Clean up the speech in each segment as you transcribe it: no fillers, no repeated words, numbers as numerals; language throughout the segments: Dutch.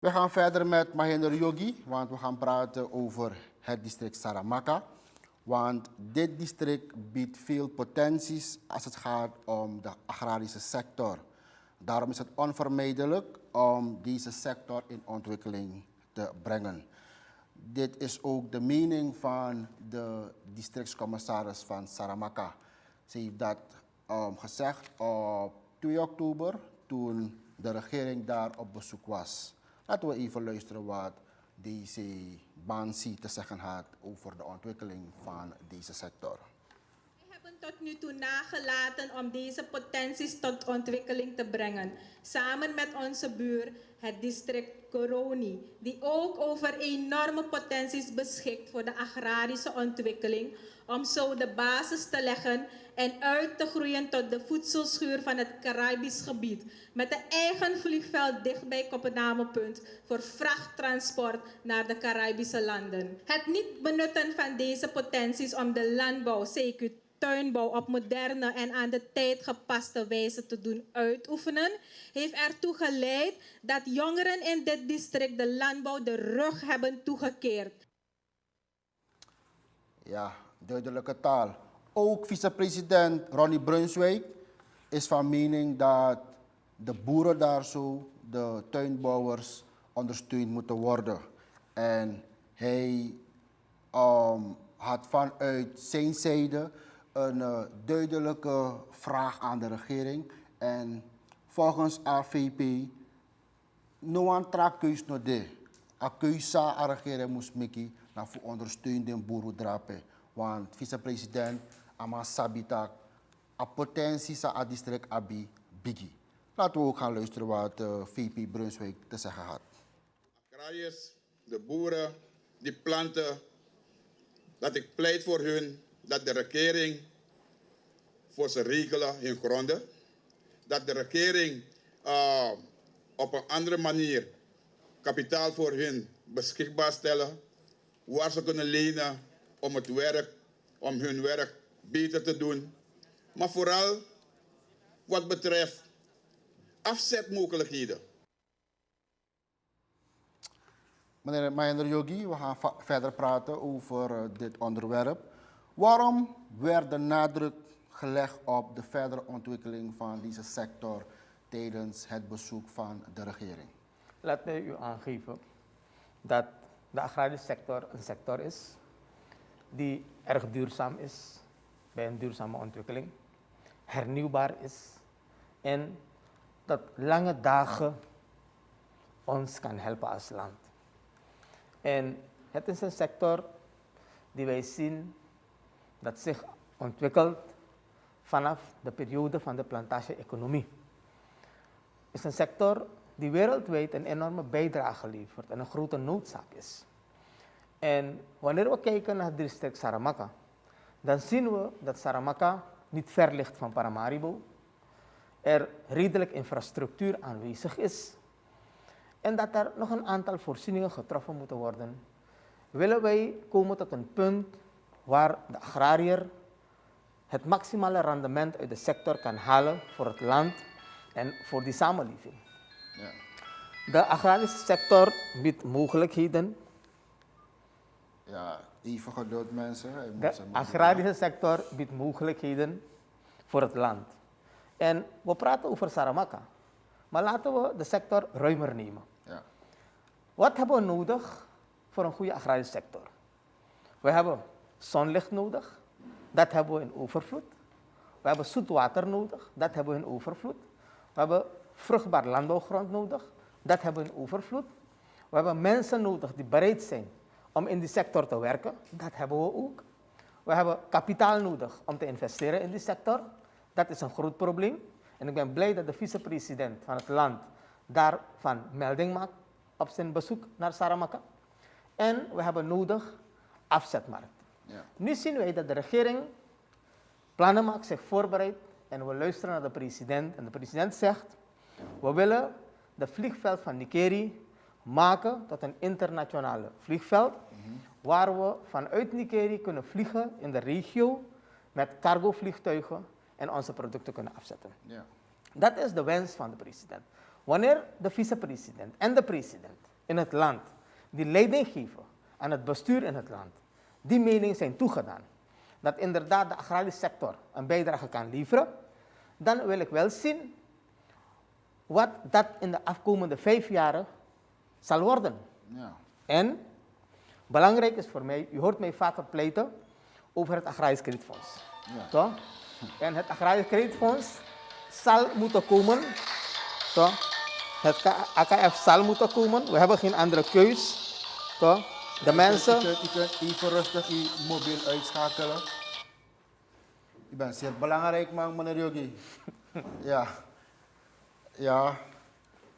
We gaan verder met Mahinder Yogi, want we gaan praten over het district Saramaka. Want dit district biedt veel potenties als het gaat om de agrarische sector. Daarom is het onvermijdelijk om deze sector in ontwikkeling te brengen. Dit is ook de mening van de districtscommissaris van Saramaka. Ze heeft dat gezegd op 2 oktober toen de regering daar op bezoek was. Laten we even luisteren wat deze Bansi te zeggen had over de ontwikkeling van deze sector. We hebben tot nu toe nagelaten om deze potenties tot ontwikkeling te brengen. Samen met onze buur, het district Koroni, die ook over enorme potenties beschikt voor de agrarische ontwikkeling, om zo de basis te leggen en uit te groeien tot de voedselschuur van het Caribisch gebied, met een eigen vliegveld dichtbij Koppenamepunt voor vrachttransport naar de Caribische landen. Het niet benutten van deze potenties om de landbouw, CQ tuinbouw op moderne en aan de tijd gepaste wijze te doen uitoefenen, heeft ertoe geleid dat jongeren in dit district de landbouw de rug hebben toegekeerd. Ja, duidelijke taal. Ook vicepresident Ronnie Brunswijk is van mening dat de boeren daar zo, de tuinbouwers, ondersteund moeten worden. En hij had vanuit zijn zijde een duidelijke vraag aan de regering. En volgens AVP, no aan keus no de. A keus sa a regering moest miki na voor ondersteunde boeren drapen. Want vicepresident ama sabitak a potentie sa a district abi bigi. Laten we ook gaan luisteren wat VP Brunswijk te zeggen had. Agrariërs, de boeren, die planten, dat ik pleit voor hun, dat de regering voor ze regelen hun gronden. Dat de regering op een andere manier kapitaal voor hun beschikbaar stellen, waar ze kunnen lenen om hun werk beter te doen. Maar vooral wat betreft afzetmogelijkheden. Meneer Mahinder Yogi, we gaan verder praten over dit onderwerp. Waarom werd de nadruk gelegd op de verdere ontwikkeling van deze sector tijdens het bezoek van de regering? Laat mij u aangeven dat de agrarische sector een sector is die erg duurzaam is bij een duurzame ontwikkeling, hernieuwbaar is en dat lange dagen ons kan helpen als land. En het is een sector die wij zien dat zich ontwikkelt vanaf de periode van de plantage-economie. Het is een sector die wereldwijd een enorme bijdrage levert en een grote noodzaak is. En wanneer we kijken naar het district Saramaka, dan zien we dat Saramaka niet ver ligt van Paramaribo, er redelijk infrastructuur aanwezig is en dat er nog een aantal voorzieningen getroffen moeten worden, willen wij komen tot een punt waar de agrariër het maximale rendement uit de sector kan halen voor het land en voor die samenleving. Ja. De agrarische sector biedt mogelijkheden. Ja, even geduld mensen. De agrarische sector biedt mogelijkheden voor het land. En we praten over Saramaka, maar laten we de sector ruimer nemen. Ja. Wat hebben we nodig voor een goede agrarische sector? We hebben zonlicht nodig, dat hebben we in overvloed. We hebben zoet water nodig, dat hebben we in overvloed. We hebben vruchtbaar landbouwgrond nodig, dat hebben we in overvloed. We hebben mensen nodig die bereid zijn om in die sector te werken, dat hebben we ook. We hebben kapitaal nodig om te investeren in die sector, dat is een groot probleem. En ik ben blij dat de vicepresident van het land daarvan melding maakt op zijn bezoek naar Saramaka. En we hebben nodig afzetmarkt. Ja. Nu zien wij dat de regering plannen maakt, zich voorbereidt en we luisteren naar de president. En de president zegt, we willen de vliegveld van Nikeri maken tot een internationale vliegveld, waar we vanuit Nikeri kunnen vliegen in de regio met cargovliegtuigen en onze producten kunnen afzetten. Ja. Dat is de wens van de president. Wanneer de vicepresident en de president in het land, die leiding geven aan het bestuur in het land, die mening zijn toegedaan, dat inderdaad de agrarische sector een bijdrage kan leveren, dan wil ik wel zien wat dat in de afkomende 5 jaar zal worden. Ja. En belangrijk is voor mij, u hoort mij vaker pleiten over het agrarisch kredietfonds. Ja. Toch? En het agrarisch kredietfonds zal moeten komen. Toch? Het AKF zal moeten komen. We hebben geen andere keus. Toch? De mensen. U kunt even rustig uw mobiel uitschakelen. U bent zeer belangrijk, man, meneer Yogi. Ja. Ja.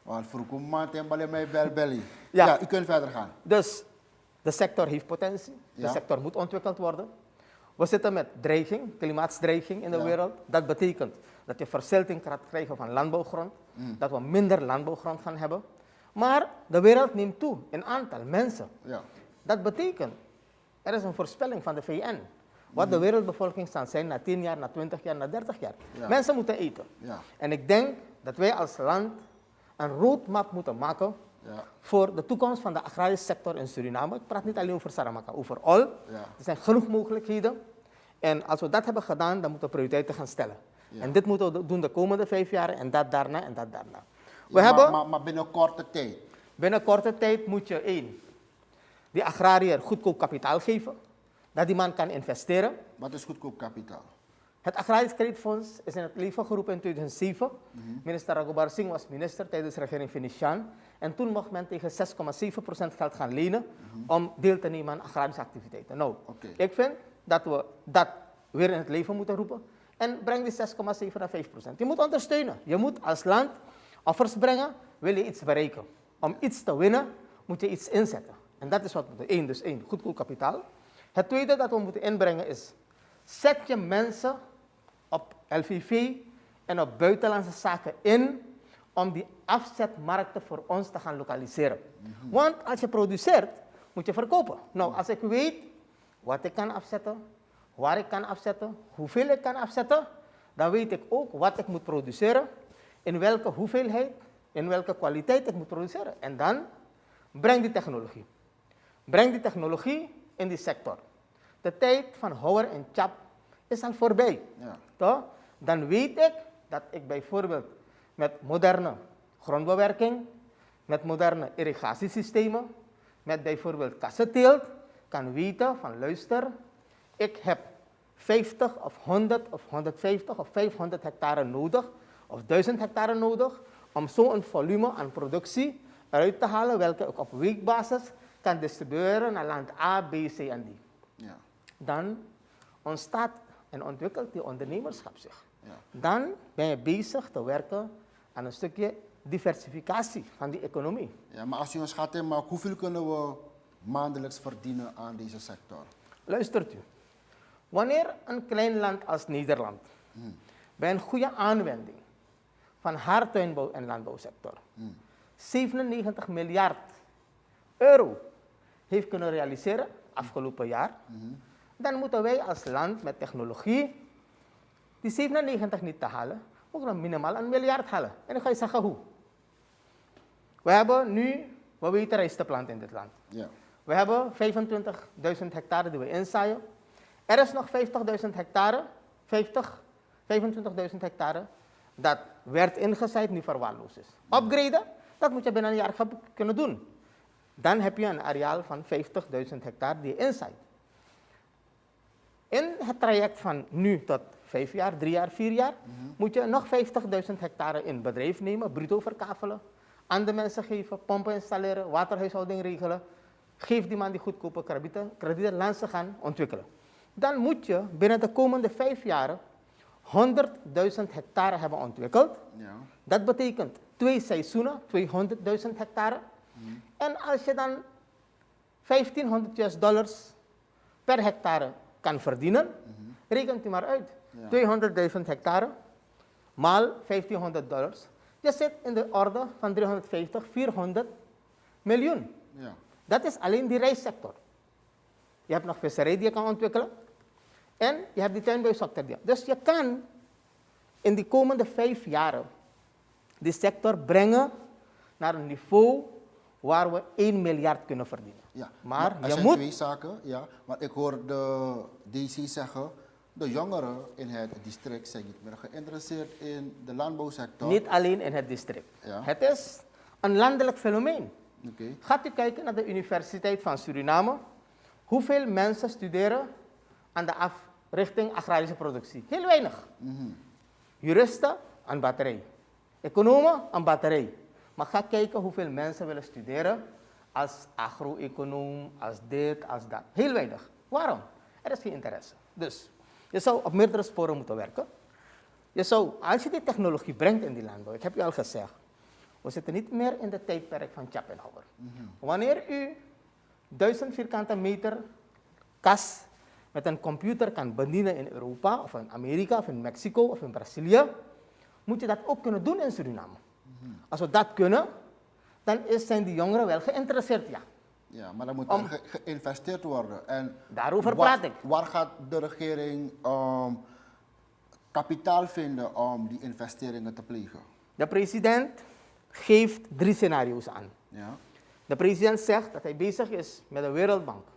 Want vroeger maand en ballen mij belly. Ja. Ja, u kunt verder gaan. Dus de sector heeft potentie. De Ja. sector moet ontwikkeld worden. We zitten met dreiging, klimaatsdreiging in de Ja. wereld. Dat betekent dat je verzilting gaat krijgen van landbouwgrond. Dat we minder landbouwgrond gaan hebben. Maar de wereld neemt toe in aantal mensen. Ja. Dat betekent, er is een voorspelling van de VN. Wat de wereldbevolking zal zijn na 10 jaar, na 20 jaar, na 30 jaar. Ja. Mensen moeten eten. Ja. En ik denk dat wij als land een roadmap moeten maken Ja. voor de toekomst van de agrarische sector in Suriname. Ik praat niet alleen over Saramaka, overal. Ja. Er zijn genoeg mogelijkheden. En als we dat hebben gedaan, dan moeten we prioriteiten gaan stellen. Ja. En dit moeten we doen de komende 5 jaar en dat daarna en dat daarna. We Ja, hebben maar binnen korte tijd. binnen korte tijd moet je die agrariër goedkoop kapitaal geven, dat die man kan investeren. Wat is goedkoop kapitaal? Het Agrarisch Kredietfonds is in het leven geroepen in 2007. Minister Raghubar Singh was minister tijdens de regering Venetiaan. En toen mocht men tegen 6,7% geld gaan lenen om deel te nemen aan agrarische activiteiten. Nou, Oké. ik vind dat we dat weer in het leven moeten roepen. En breng die 6,7 naar 5%. Je moet ondersteunen. Je moet als land offers brengen, wil je iets bereiken. Om iets te winnen, moet je iets inzetten. En dat is wat we moeten. Dus één, goedkoop kapitaal. Het tweede dat we moeten inbrengen is, zet je mensen op LVV en op buitenlandse zaken in om die afzetmarkten voor ons te gaan lokaliseren. Want als je produceert, moet je verkopen. Nou, als ik weet wat ik kan afzetten, waar ik kan afzetten, hoeveel ik kan afzetten, dan weet ik ook wat ik moet produceren, in welke hoeveelheid, in welke kwaliteit ik moet produceren. En dan breng die technologie. Breng die technologie in die sector. De tijd van houwer en chap is al voorbij. Ja. Toch? Dan weet ik dat ik bijvoorbeeld met moderne grondbewerking, met moderne irrigatiesystemen, met bijvoorbeeld kassenteelt, kan weten van luister, ik heb 50 of 100 of 150 of 500 hectare nodig, of 1000 hectare nodig, om zo'n volume aan productie eruit te halen, welke ik op weekbasis kan distribueren naar land A, B, C en D. Ja. Dan ontstaat en ontwikkelt die ondernemerschap zich. Ja. Dan ben je bezig te werken aan een stukje diversificatie van die economie. Ja, maar als u een schatting maakt, hoeveel kunnen we maandelijks verdienen aan deze sector? Luistert u. Wanneer een klein land als Nederland bij een goede aanwending van haar tuinbouw- en landbouwsector 97 miljard euro heeft kunnen realiseren afgelopen jaar, dan moeten wij als land met technologie die 97 niet te halen, ook nog minimaal 1 miljard halen. En dan ga je zeggen hoe. We hebben nu, we weten rijst te planten in dit land. Ja. We hebben 25.000 hectare die we inzaaien. Er is nog 50.000 hectare, 25.000 hectare, dat werd ingezaaid, nu verwaarloosd is. Upgraden, dat moet je binnen een jaar kunnen doen. Dan heb je een areaal van 50.000 hectare die je inzaait. In het traject van nu tot 5 jaar, 3 jaar, 4 jaar, moet je nog 50.000 hectare in bedrijf nemen, bruto verkavelen, aan de mensen geven, pompen installeren, waterhuishouding regelen. Geef die man die goedkope kredieten, laat ze gaan ontwikkelen. Dan moet je binnen de komende 5 jaar 100.000 hectare hebben ontwikkeld. Ja. Dat betekent 2 seizoenen, 200.000 hectare. En als je dan $1,500 per hectare kan verdienen, rekent u maar uit. Ja. 200.000 hectare maal $1,500. Je zit in de orde van 350, 400 miljoen. Ja. Dat is alleen die rijstsector. Je hebt nog visserij die je kan ontwikkelen. En je hebt die tuinbouwsector. Dus je kan in die komende 5 jaren die sector brengen naar een niveau waar we 1 miljard kunnen verdienen. Ja, Maar er je zijn moet, twee zaken. Ja, maar ik hoor de DC zeggen, de jongeren in het district zijn niet meer geïnteresseerd in de landbouwsector. niet alleen in het district. Ja. Het is een landelijk fenomeen. Oké. Gaat u kijken naar de Universiteit van Suriname. Hoeveel mensen studeren aan de richting agrarische productie? Heel weinig. Juristen, een batterij. Economen, een batterij. Maar ga kijken hoeveel mensen willen studeren als agro-econoom, als dit, als dat. Heel weinig. Waarom? Er is geen interesse. Dus je zou op meerdere sporen moeten werken. Je zou, als je die technologie brengt in die landbouw, ik heb u al gezegd, we zitten niet meer in de tijdperk van Schopenhauer. Wanneer u 1000 vierkante meter kas met een computer kan bedienen in Europa, of in Amerika, of in Mexico, of in Brazilië, moet je dat ook kunnen doen in Suriname. Als we dat kunnen, dan zijn die jongeren wel geïnteresseerd, ja. Ja, maar dan moet er geïnvesteerd worden. En Daarover praat ik. Waar gaat de regering kapitaal vinden om die investeringen te plegen? De president geeft 3 scenario's aan. Ja, De president zegt dat hij bezig is met de Wereldbank,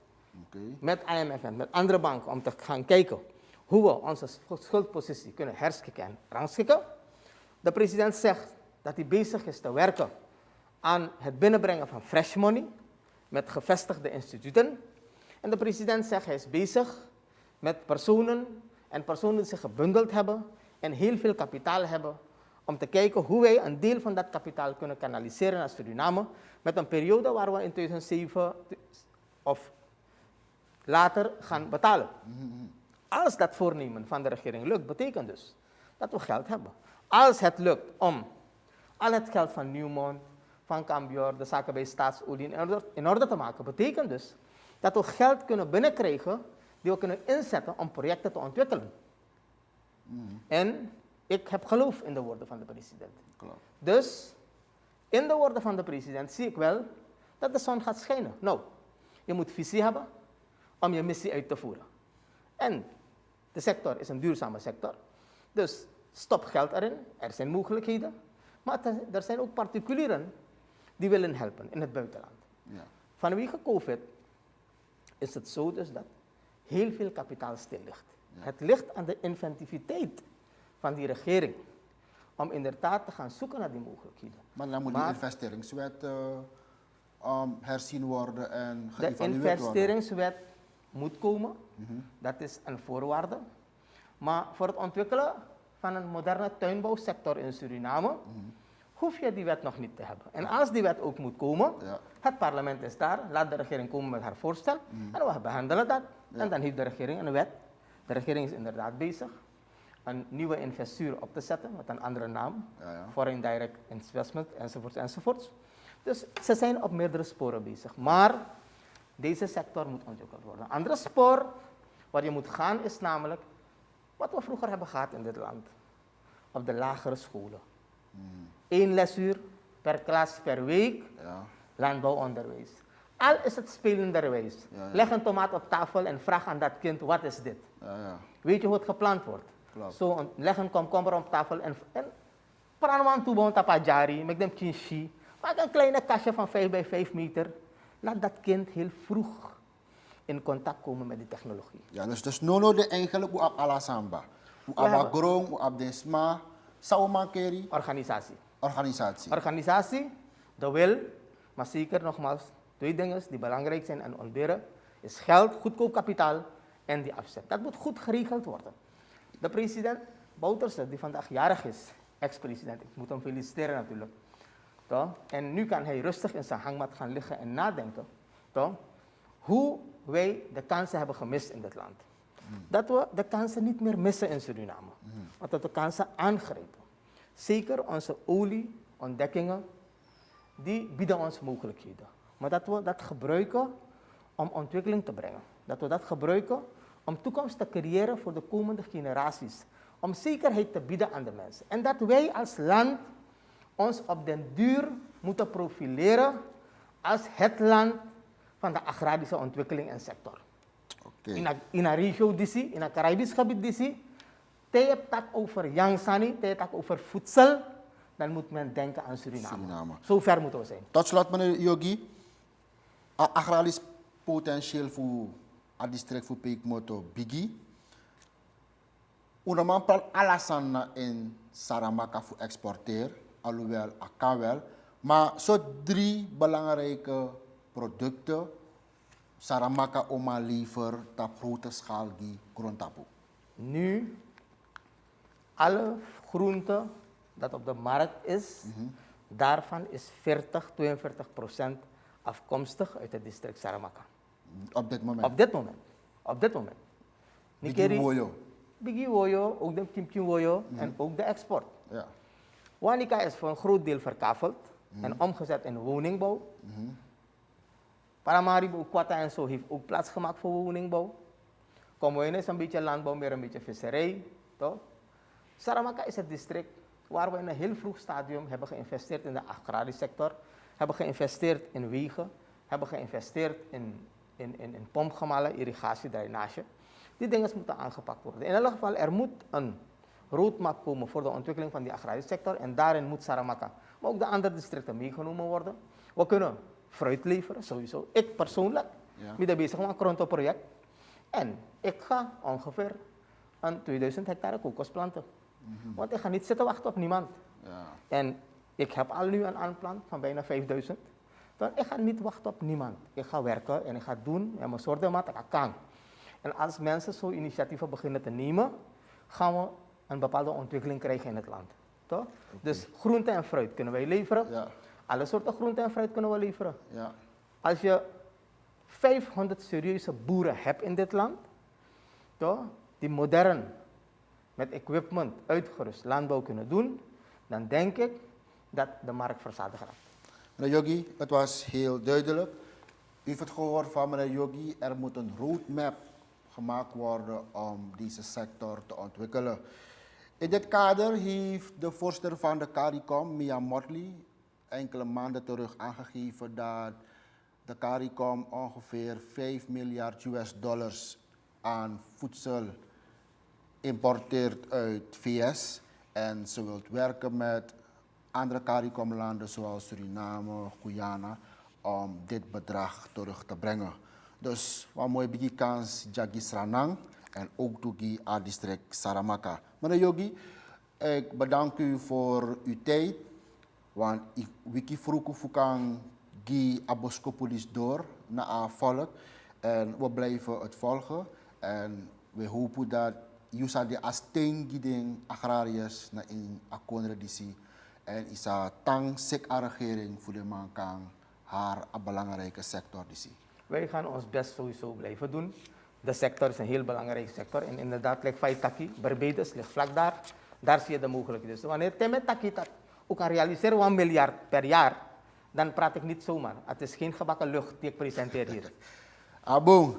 oké. met IMF en met andere banken om te gaan kijken hoe we onze schuldpositie kunnen herschikken en rangschikken. De president zegt dat hij bezig is te werken aan het binnenbrengen van fresh money met gevestigde instituten. En de president zegt hij is bezig met personen die zich gebundeld hebben en heel veel kapitaal hebben om te kijken hoe wij een deel van dat kapitaal kunnen kanaliseren naar Suriname met een periode waar we in 2007 of later gaan betalen. Als dat voornemen van de regering lukt, betekent dus dat we geld hebben. Als het lukt om al het geld van Newmont, van Cambior, de zaken bij Staatsolie in orde te maken, betekent dus dat we geld kunnen binnenkrijgen die we kunnen inzetten om projecten te ontwikkelen. En ik heb geloof in de woorden van de president. Klopt. Dus in de woorden van de president zie ik wel dat de zon gaat schijnen. Nou, je moet visie hebben om je missie uit te voeren. En de sector is een duurzame sector. Dus stop geld erin, er zijn mogelijkheden. Maar er zijn ook particulieren die willen helpen in het buitenland. Ja. Vanwege COVID is het zo dus dat heel veel kapitaal stil ligt. Het ligt aan de inventiviteit van die regering om inderdaad te gaan zoeken naar die mogelijkheden. Maar dan moet die investeringswet herzien worden en De geëvalueerd worden. investeringswet moet komen, dat is een voorwaarde. Maar voor het ontwikkelen van een moderne tuinbouwsector in Suriname hoef je die wet nog niet te hebben. En als die wet ook moet komen, Ja. het parlement is daar, laat de regering komen met haar voorstel en we behandelen dat. En dan heeft de regering een wet. De regering is inderdaad bezig een nieuwe investuur op te zetten met een andere naam, Ja. Foreign Direct Investment, enzovoorts, enzovoorts. Dus ze zijn op meerdere sporen bezig. Maar deze sector moet ontwikkeld worden. Een andere spoor waar je moet gaan is namelijk wat we vroeger hebben gehad in dit land. Op de lagere scholen. 1 lesuur per klas per week, Ja. landbouwonderwijs. Al is het spelenderwijs. Ja. Leg een tomaat op tafel en vraag aan dat kind, wat is dit? Ja. Weet je hoe het geplant wordt? Klopt. Zo, leg een komkommer op tafel en pranuan toe tapajari, met dem chinchi. Maak een kleine kastje van 5 bij 5 meter. Laat dat kind heel vroeg in contact komen met die technologie. Ja, dus nono de eigenlijk hoe op alasamba. Hoe We op hebben- agrong, hoe op desma, saumakeri, Organisatie. organisatie. Organisatie, de wil, maar zeker nogmaals, 2 dingen die belangrijk zijn en ontberen, is geld, goedkoop kapitaal en die afzet. Dat moet goed geregeld worden. De president Bouterse, die vandaag jarig is, ex-president, ik moet hem feliciteren natuurlijk. Toch? En nu kan hij rustig in zijn hangmat gaan liggen en nadenken. Toch? Hoe wij de kansen hebben gemist in dit land. Dat we de kansen niet meer missen in Suriname. Maar dat we kansen aangrijpen. Zeker onze olieontdekkingen, die bieden ons mogelijkheden. Maar dat we dat gebruiken om ontwikkeling te brengen. Dat we dat gebruiken om toekomst te creëren voor de komende generaties. Om zekerheid te bieden aan de mensen. En dat wij als land ons op den duur moeten profileren als het land van de agrarische ontwikkeling en sector. Oké. In een regio disi, in een Caribisch gebied disi, je tak over yangsani, je tak over voedsel, dan moet men denken aan Suriname. Suriname. Zo ver moeten we zijn. Tot slot, meneer Yogi. Agrarisch potentieel voor het district voor Peekmoto Bigi. Una man pral alasan in Saramaka voor exporteer, alhoewel kan wel. Maar zo 3 belangrijke producten Saramaka oma liever op grote schaal die grondtapu. Nu, alle groenten dat op de markt is, daarvan is 42% afkomstig uit het district Saramaka. Op dit moment. Op dit moment. Bigi Woyo. Bigi Woyo, ook de Kimpje Woyo en ook de export. Ja. Wanica is voor een groot deel verkaveld en omgezet in woningbouw. Paramaribo, Kwata en zo heeft ook plaats gemaakt voor woningbouw. Komoine is een beetje landbouw, meer een beetje visserij. Toch? Saramaka is het district waar we in een heel vroeg stadium hebben geïnvesteerd in de agrarische sector, hebben geïnvesteerd in wegen, hebben geïnvesteerd in pompgemalen, irrigatie, drainage. Die dingen moeten aangepakt worden. In elk geval, er moet een roadmap komen voor de ontwikkeling van die agrarische sector en daarin moet Saramaka, maar ook de andere districten meegenomen worden. We kunnen fruit leveren, sowieso. Ik persoonlijk ben bezig met een krontenproject en ik ga ongeveer een 2000 hectare kokos planten. Want ik ga niet zitten wachten op niemand. Ja. En ik heb al nu een aanplant van bijna 5000. Dan ik ga niet wachten op niemand. Ik ga werken en ik ga doen en mijn soorten wat ik kan. En als mensen zo initiatieven beginnen te nemen, gaan we een bepaalde ontwikkeling krijgen in het land. Toch? Okay. Dus groente en fruit kunnen wij leveren. Ja. Alle soorten groente en fruit kunnen we leveren. Ja. Als je 500 serieuze boeren hebt in dit land, toch? Die modern, met equipment uitgerust landbouw kunnen doen, dan denk ik dat de markt verzadigd raakt. Meneer Yogi, het was heel duidelijk. U heeft het gehoord van meneer Yogi, er moet een roadmap gemaakt worden om deze sector te ontwikkelen. In dit kader heeft de voorzitter van de CARICOM, Mia Motley, enkele maanden terug aangegeven dat de CARICOM ongeveer 5 miljard US$ aan voedsel importeert uit VS. En ze wil werken met andere CARICOM-landen zoals Suriname, Guyana, om dit bedrag terug te brengen. Dus wat mooi bigi kans Jagi Sranang en ook Tugi aan district Saramaka. Meneer Yogi, ik bedank u voor uw tijd, want ik wiki vroeg fukang gi aboskopolis door naar aan volk en we blijven het volgen en we hopen dat Yusa de Asteen Giding agrariërs naar in Akonredisi en isa tang sek regering voor de man kan haar een belangrijke sector disi. Wij gaan ons best sowieso blijven doen. De sector is een heel belangrijke sector en inderdaad ligt Faitaki, Barbados ligt vlak daar. Daar zie je de mogelijkheden. Dus wanneer Temet Taki dat ook kan realiseren 1 miljard per jaar, dan praat ik niet zomaar. Het is geen gebakken lucht die ik presenteer hier. Abong,